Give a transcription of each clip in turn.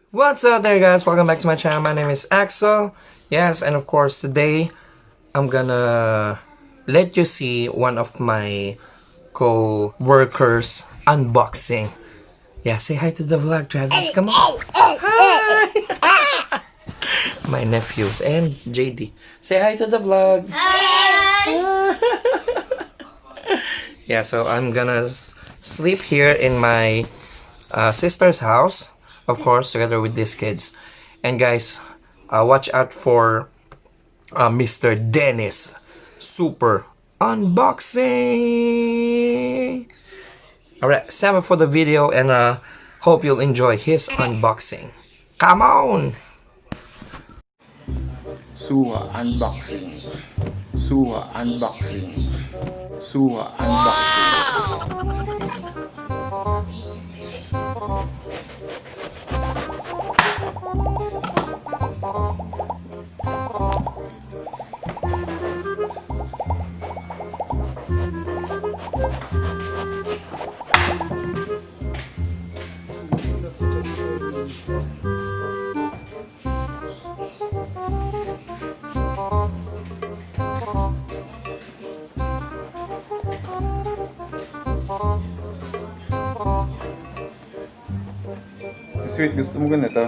What's up there, guys? Welcome back to my channel. My name is Axel. Yes, and of course today I'm gonna let you see one of my co-workers unboxing. Yeah, say hi to the vlog, Travis. Come on. Hi! My nephews and JD. Say hi to the vlog. Hi! Yeah, so I'm gonna sleep here in my sister's house, of course, together with these kids. And guys, watch out for Mr. Dennis Super Unboxing. Alright, stand up for the video and hope you'll enjoy his unboxing. Come on! Suha Unboxing. Suha Unboxing. Suha Unboxing. Sweet, gusto mo ganito?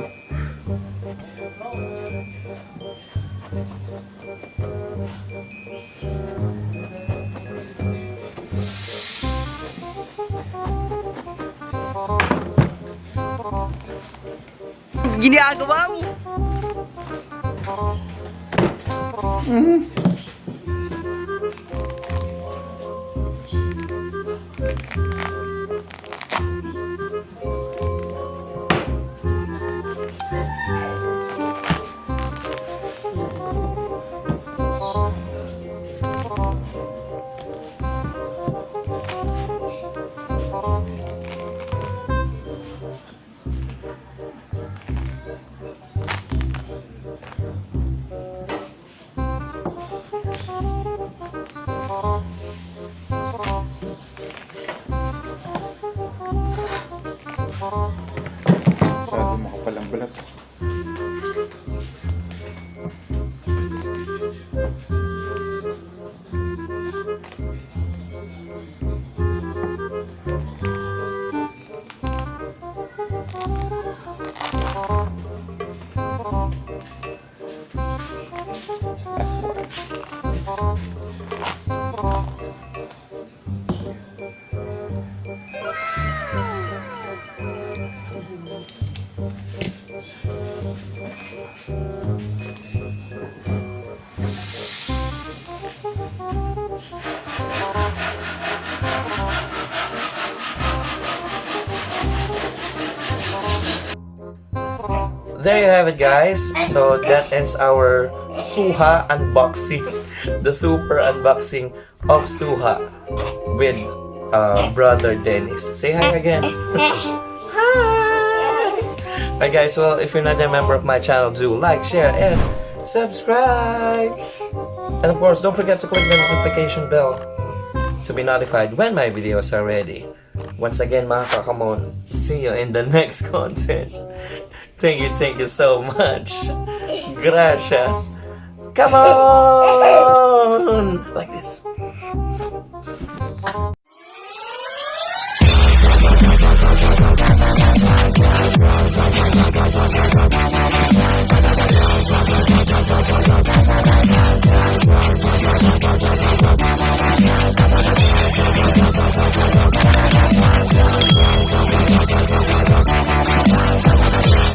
Ginagawa mo? Masyado makapalang balat. Last one. There you have it, guys. So that ends our Suha unboxing. The super unboxing of Suha with brother Dennis. Say hi again. Hi! Alright guys, well, if you're not a member of my channel, do like, share, and subscribe. And of course, don't forget to click the notification bell to be notified when my videos are ready. Once again, mga Camown, see you in the next content. Thank you so much. Gracias. Come on! Like this.